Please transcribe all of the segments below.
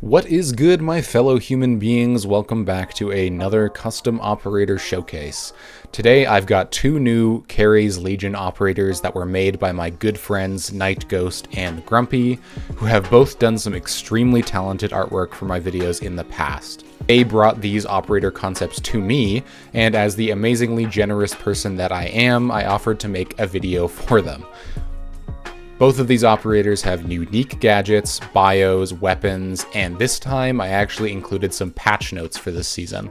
What is good, my fellow human beings? Welcome back to another custom operator showcase. Today I've got two new Carries Legion operators that were made by my good friends Night Ghost and Grumpy, who have both done some extremely talented artwork for my videos in the past. They brought these operator concepts to me, and as the amazingly generous person that I am, I offered to make a video for them. Both of these operators have unique gadgets, bios, weapons, and this time I actually included some patch notes for this season.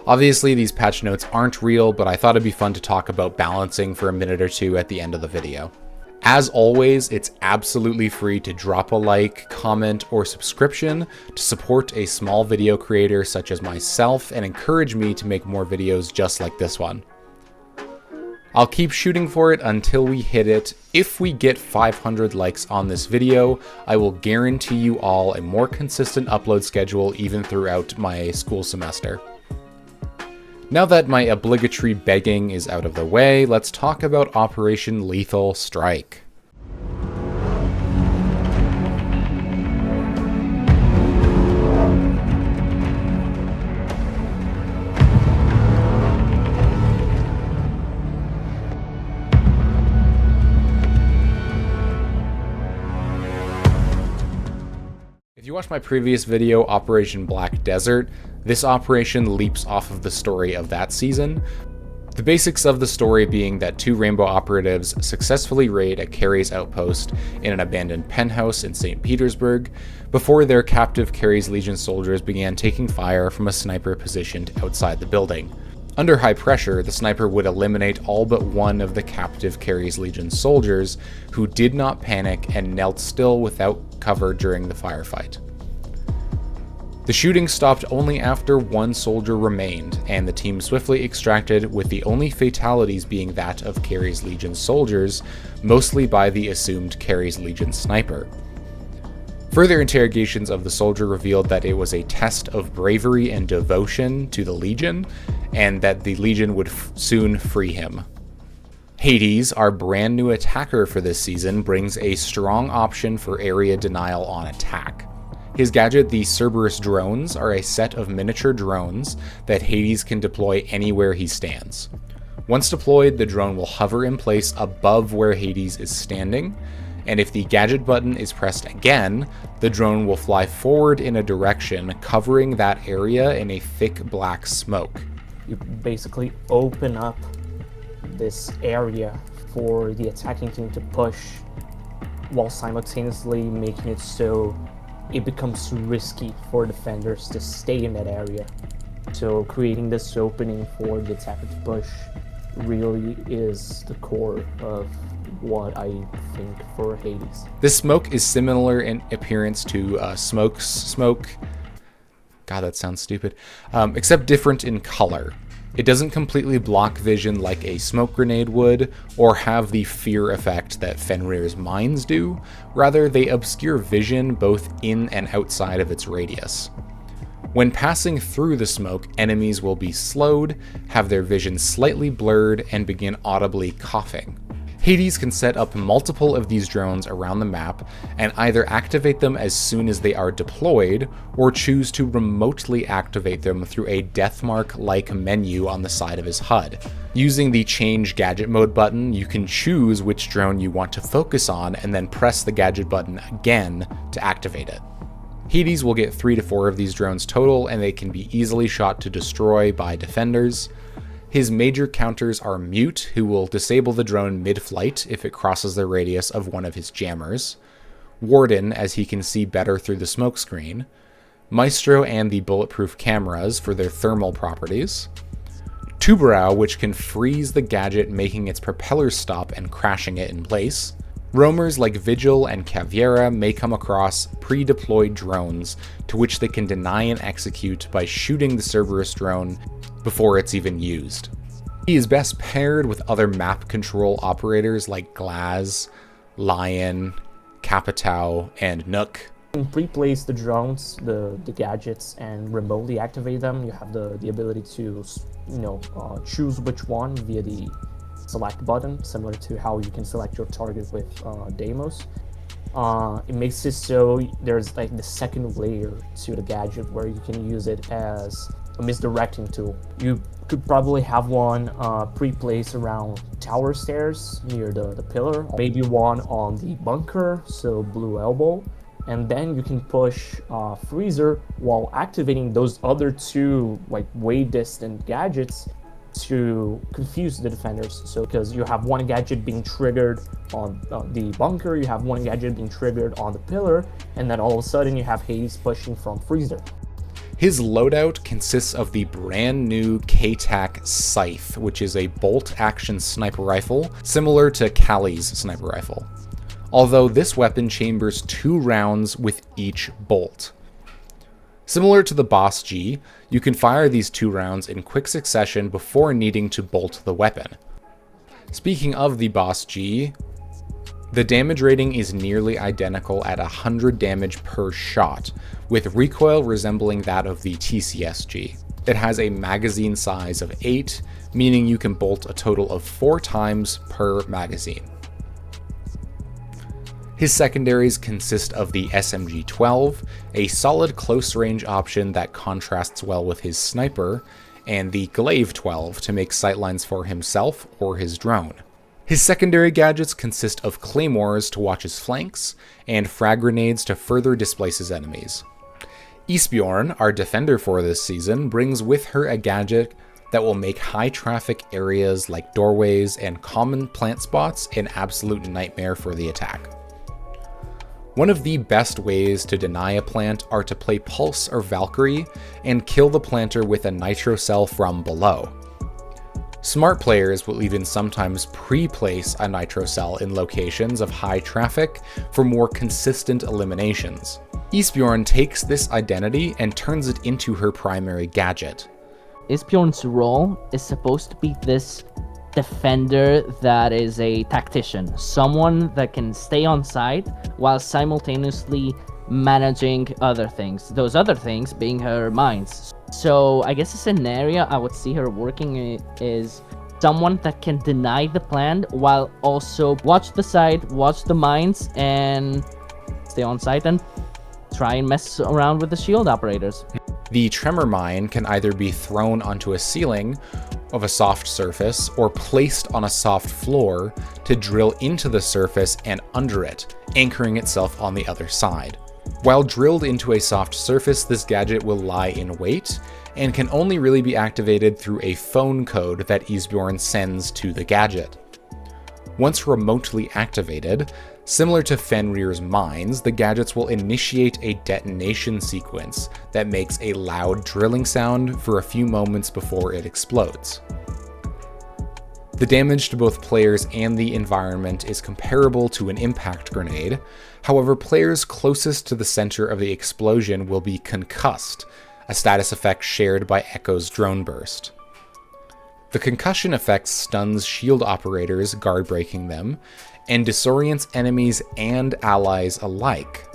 Obviously these patch notes aren't real, but I thought it'd be fun to talk about balancing for a minute or two at the end of the video. As always, it's absolutely free to drop a like, comment, or subscription to support a small video creator such as myself and encourage me to make more videos just like this one. I'll keep shooting for it until we hit it. If we get 500 likes on this video, I will guarantee you all a more consistent upload schedule even throughout my school semester. Now that my obligatory begging is out of the way, let's talk about Operation Lethal Strike. If you watched my previous video, Operation Black Desert, this operation leaps off of the story of that season. The basics of the story being that two Rainbow operatives successfully raid a Carries outpost in an abandoned penthouse in St. Petersburg before their captive Carries Legion soldiers began taking fire from a sniper positioned outside the building. Under high pressure, the sniper would eliminate all but one of the captive Carries Legion soldiers, who did not panic and knelt still without cover during the firefight. The shooting stopped only after one soldier remained, and the team swiftly extracted, with the only fatalities being that of Carries Legion soldiers, mostly by the assumed Carries Legion sniper. Further interrogations of the soldier revealed that it was a test of bravery and devotion to the Legion, and that the Legion would soon free him. Hades, our brand new attacker for this season, brings a strong option for area denial on attack. His gadget, the Cerberus drones, are a set of miniature drones that Hades can deploy anywhere he stands. Once deployed, the drone will hover in place above where Hades is standing, and if the gadget button is pressed again, the drone will fly forward in a direction, covering that area in a thick black smoke. You basically open up this area for the attacking team to push, while simultaneously making it so it becomes risky for defenders to stay in that area. So creating this opening for the attacker to push really is the core of what I think for Hades. This smoke is similar in appearance to smoke. God, that sounds stupid. Except different in color. It doesn't completely block vision like a smoke grenade would, or have the fear effect that Fenrir's mines do. Rather, they obscure vision both in and outside of its radius. When passing through the smoke, enemies will be slowed, have their vision slightly blurred, and begin audibly coughing. Hades can set up multiple of these drones around the map and either activate them as soon as they are deployed, or choose to remotely activate them through a deathmark-like menu on the side of his HUD. Using the Change Gadget Mode button, you can choose which drone you want to focus on and then press the gadget button again to activate it. Hades will get 3 to 4 of these drones total, and they can be easily shot to destroy by defenders. His major counters are Mute, who will disable the drone mid-flight if it crosses the radius of one of his jammers, Warden, as he can see better through the smokescreen, Maestro and the bulletproof cameras for their thermal properties, Tuberow, which can freeze the gadget, making its propellers stop and crashing it in place. Roamers like Vigil and Caveira may come across pre-deployed drones, to which they can deny and execute by shooting the Cerberus drone before it's even used. He is best paired with other map control operators like Glaz, Lion, Capitao, and Nook. You can pre-place the drones, the gadgets, and remotely activate them. You have the ability to, choose which one via the select button, similar to how you can select your target with Deimos. It makes it so there's like the second layer to the gadget where you can use it as a misdirecting tool. You could probably have one pre-placed around tower stairs near the pillar, maybe one on the bunker, so blue elbow, and then you can push freezer while activating those other two like way distant gadgets to confuse the defenders. So because you have one gadget being triggered on the bunker, you have one gadget being triggered on the pillar, and then all of a sudden you have Hades pushing from freezer. His loadout consists of the brand new K-TAC Scythe, which is a bolt-action sniper rifle, similar to Kali's sniper rifle. Although this weapon chambers 2 rounds with each bolt. Similar to the Boss G, you can fire these 2 rounds in quick succession before needing to bolt the weapon. Speaking of the Boss G, the damage rating is nearly identical at 100 damage per shot, with recoil resembling that of the TCSG. It has a magazine size of 8, meaning you can bolt a total of 4 times per magazine. His secondaries consist of the SMG-12, a solid close-range option that contrasts well with his sniper, and the Glaive-12 to make sightlines for himself or his drone. His secondary gadgets consist of claymores to watch his flanks, and frag grenades to further displace his enemies. Isbjorn, our defender for this season, brings with her a gadget that will make high-traffic areas like doorways and common plant spots an absolute nightmare for the attack. One of the best ways to deny a plant are to play Pulse or Valkyrie and kill the planter with a nitro cell from below. Smart players will even sometimes pre-place a nitro cell in locations of high traffic for more consistent eliminations. Isbjorn takes this identity and turns it into her primary gadget. Isbjorn's role is supposed to be this defender that is a tactician, someone that can stay on site while simultaneously managing other things, those other things being her mines. So I guess a scenario I would see her working is someone that can deny the plant while also watch the site, watch the mines, and stay on site and try and mess around with the shield operators. The tremor mine can either be thrown onto a ceiling of a soft surface or placed on a soft floor to drill into the surface and under it, anchoring itself on the other side. While drilled into a soft surface, this gadget will lie in wait and can only really be activated through a phone code that Isbjorn sends to the gadget. Once remotely activated, similar to Fenrir's mines, the gadgets will initiate a detonation sequence that makes a loud drilling sound for a few moments before it explodes. The damage to both players and the environment is comparable to an impact grenade. However, players closest to the center of the explosion will be concussed, a status effect shared by Echo's drone burst. The concussion effect stuns shield operators, guard breaking them, and disorients enemies and allies alike.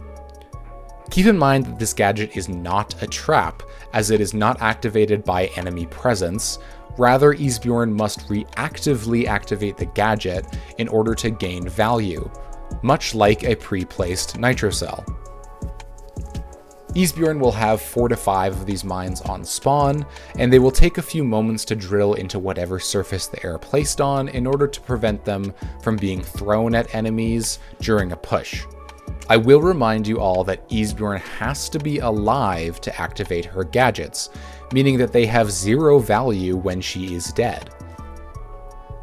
Keep in mind that this gadget is not a trap, as it is not activated by enemy presence. Rather, Isbjorn must reactively activate the gadget in order to gain value, much like a pre-placed nitro cell. Isbjorn will have 4 to 5 of these mines on spawn, and they will take a few moments to drill into whatever surface they are placed on in order to prevent them from being thrown at enemies during a push. I will remind you all that Isbjorn has to be alive to activate her gadgets, meaning that they have 0 value when she is dead.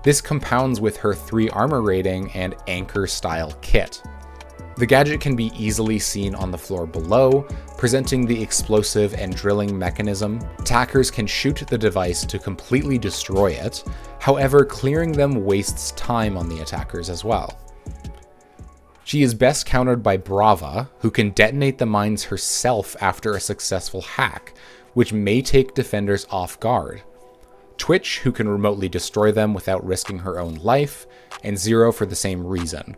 This compounds with her 3 armor rating and anchor style kit. The gadget can be easily seen on the floor below, presenting the explosive and drilling mechanism. Attackers can shoot the device to completely destroy it, however, clearing them wastes time on the attackers as well. She is best countered by Brava, who can detonate the mines herself after a successful hack, which may take defenders off guard. Twitch, who can remotely destroy them without risking her own life, and Zero for the same reason.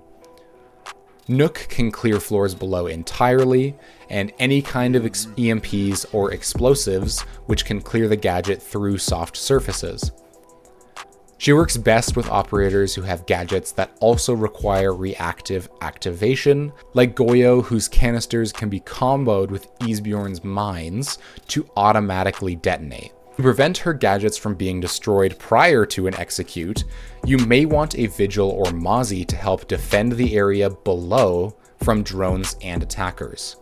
Nook can clear floors below entirely, and any kind of EMPs or explosives, which can clear the gadget through soft surfaces. She works best with operators who have gadgets that also require reactive activation, like Goyo, whose canisters can be comboed with Isbjorn's mines to automatically detonate. To prevent her gadgets from being destroyed prior to an execute, you may want a Vigil or Mozzie to help defend the area below from drones and attackers.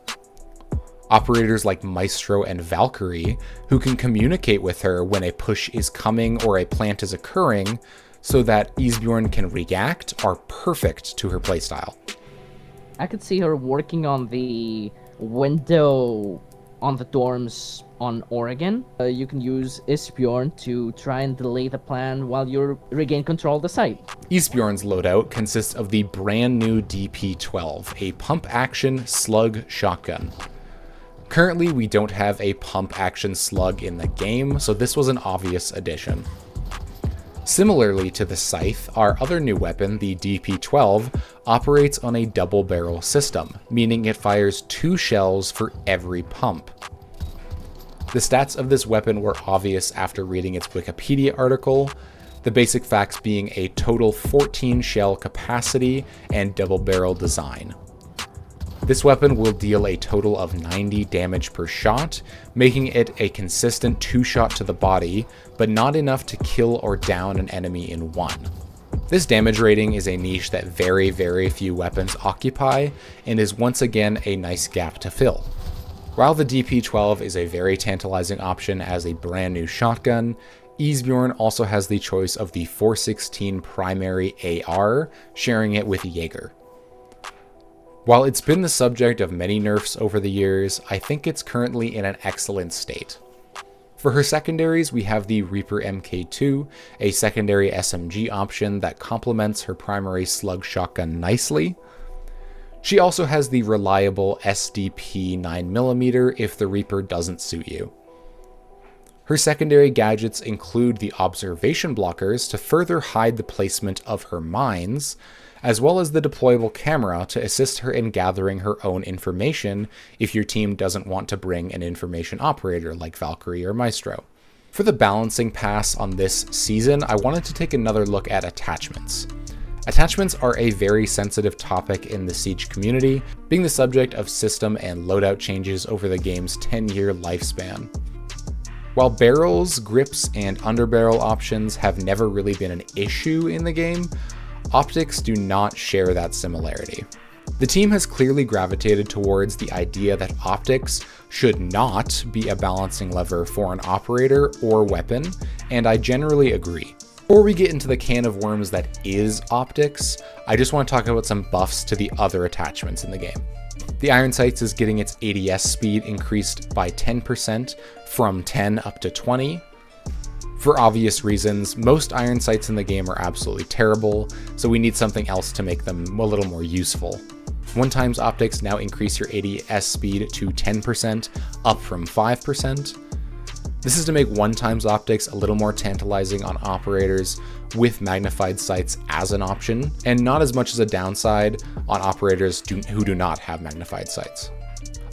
Operators like Maestro and Valkyrie, who can communicate with her when a push is coming or a plant is occurring, so that Isbjorn can react, are perfect to her playstyle. I could see her working on the window on the dorms on Oregon. You can use Isbjorn to try and delay the plan while you regain control of the site. Isbjorn's loadout consists of the brand new DP-12, a pump-action slug shotgun. Currently, we don't have a pump-action slug in the game, so this was an obvious addition. Similarly to the Scythe, our other new weapon, the DP-12, operates on a double-barrel system, meaning it fires 2 shells for every pump. The stats of this weapon were obvious after reading its Wikipedia article, the basic facts being a total 14 shell capacity and double-barrel design. This weapon will deal a total of 90 damage per shot, making it a consistent 2-shot to the body, but not enough to kill or down an enemy in one. This damage rating is a niche that very, very few weapons occupy, and is once again a nice gap to fill. While the DP-12 is a very tantalizing option as a brand new shotgun, Isbjorn also has the choice of the 416 primary AR, sharing it with Jaeger. While it's been the subject of many nerfs over the years, I think it's currently in an excellent state. For her secondaries, we have the Reaper MK2, a secondary SMG option that complements her primary slug shotgun nicely. She also has the reliable SDP 9mm if the Reaper doesn't suit you. Her secondary gadgets include the observation blockers to further hide the placement of her mines, as well as the deployable camera to assist her in gathering her own information if your team doesn't want to bring an information operator like Valkyrie or Maestro. For the balancing pass on this season, I wanted to take another look at attachments. Attachments are a very sensitive topic in the Siege community, being the subject of system and loadout changes over the game's 10-year lifespan. While barrels, grips, and underbarrel options have never really been an issue in the game, optics do not share that similarity. The team has clearly gravitated towards the idea that optics should not be a balancing lever for an operator or weapon, and I generally agree. Before we get into the can of worms that is optics, I just want to talk about some buffs to the other attachments in the game. The Iron Sights is getting its ADS speed increased by 10% from 10 up to 20. For obvious reasons, most Iron Sights in the game are absolutely terrible, so we need something else to make them a little more useful. 1x optics now increase your ADS speed to 10%, up from 5%. This is to make 1x optics a little more tantalizing on operators with magnified sights as an option, and not as much as a downside on operators who do not have magnified sights.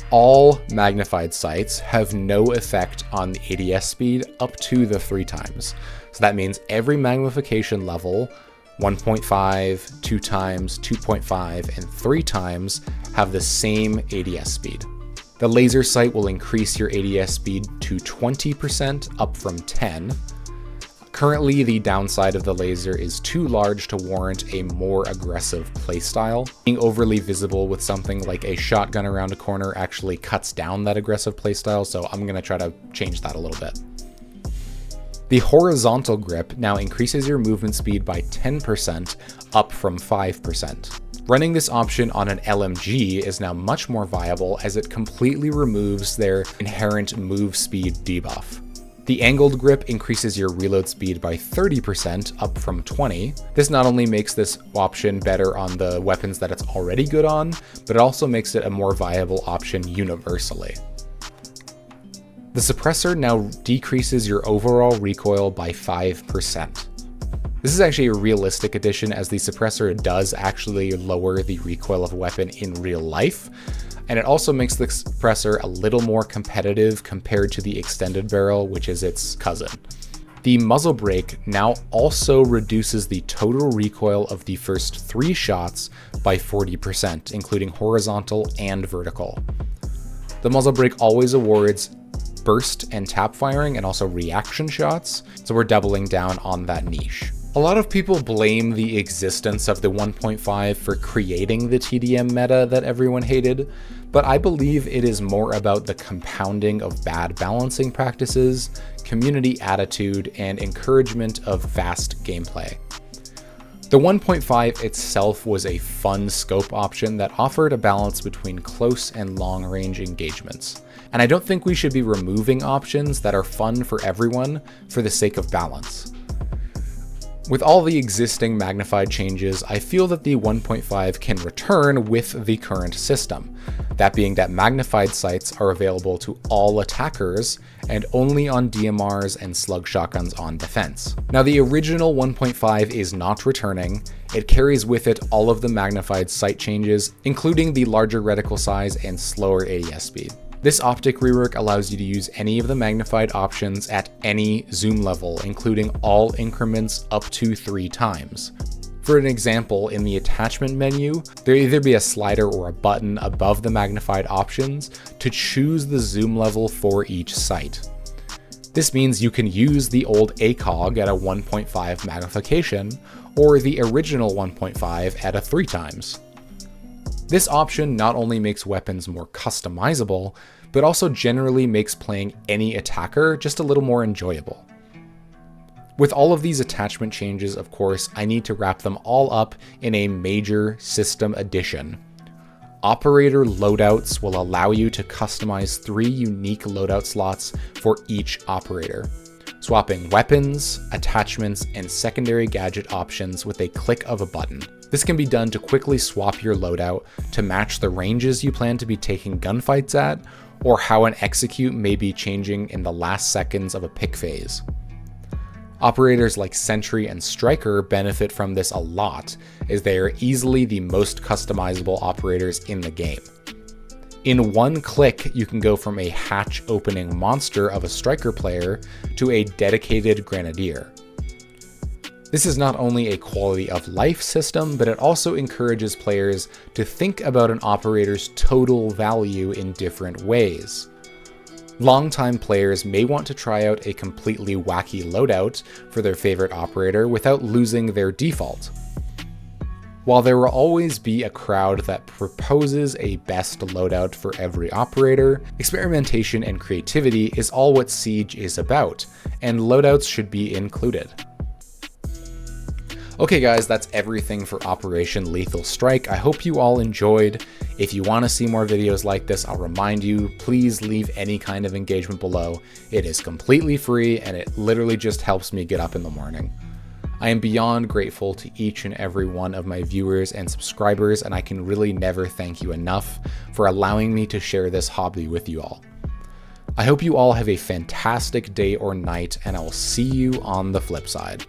All magnified sights have no effect on the ADS speed up to the 3x. So that means every magnification level, 1.5, 2x, 2.5, and 3x have the same ADS speed. The laser sight will increase your ADS speed to 20%, up from 10. Currently, the downside of the laser is too large to warrant a more aggressive playstyle. Being overly visible with something like a shotgun around a corner actually cuts down that aggressive playstyle, so I'm going to try to change that a little bit. The horizontal grip now increases your movement speed by 10%, up from 5%. Running this option on an LMG is now much more viable as it completely removes their inherent move speed debuff. The angled grip increases your reload speed by 30%, up from 20. This not only makes this option better on the weapons that it's already good on, but it also makes it a more viable option universally. The suppressor now decreases your overall recoil by 5%. This is actually a realistic addition, as the suppressor does actually lower the recoil of a weapon in real life, and it also makes the suppressor a little more competitive compared to the extended barrel, which is its cousin. The muzzle brake now also reduces the total recoil of the first 3 shots by 40%, including horizontal and vertical. The muzzle brake always awards burst and tap firing and also reaction shots, so we're doubling down on that niche. A lot of people blame the existence of the 1.5 for creating the TDM meta that everyone hated, but I believe it is more about the compounding of bad balancing practices, community attitude, and encouragement of fast gameplay. The 1.5 itself was a fun scope option that offered a balance between close and long-range engagements, and I don't think we should be removing options that are fun for everyone for the sake of balance. With all the existing magnified changes, I feel that the 1.5 can return with the current system. That being that magnified sights are available to all attackers and only on DMRs and slug shotguns on defense. Now the original 1.5 is not returning. It carries with it all of the magnified sight changes, including the larger reticle size and slower ADS speed. This optic rework allows you to use any of the magnified options at any zoom level, including all increments up to 3 times. For an example, in the attachment menu, there'll either be a slider or a button above the magnified options to choose the zoom level for each sight. This means you can use the old ACOG at a 1.5 magnification, or the original 1.5 at a 3 times. This option not only makes weapons more customizable, but also generally makes playing any attacker just a little more enjoyable. With all of these attachment changes, of course, I need to wrap them all up in a major system addition. Operator loadouts will allow you to customize 3 unique loadout slots for each operator, swapping weapons, attachments, and secondary gadget options with a click of a button. This can be done to quickly swap your loadout to match the ranges you plan to be taking gunfights at, or how an execute may be changing in the last seconds of a pick phase. Operators like Sentry and Striker benefit from this a lot, as they are easily the most customizable operators in the game. In one click, you can go from a hatch opening monster of a Striker player to a dedicated Grenadier. This is not only a quality of life system, but it also encourages players to think about an operator's total value in different ways. Longtime players may want to try out a completely wacky loadout for their favorite operator without losing their default. While there will always be a crowd that proposes a best loadout for every operator, experimentation and creativity is all what Siege is about, and loadouts should be included. Okay guys, that's everything for Operation Lethal Strike. I hope you all enjoyed. If you want to see more videos like this, I'll remind you, please leave any kind of engagement below. It is completely free and it literally just helps me get up in the morning. I am beyond grateful to each and every one of my viewers and subscribers, and I can really never thank you enough for allowing me to share this hobby with you all. I hope you all have a fantastic day or night, and I will see you on the flip side.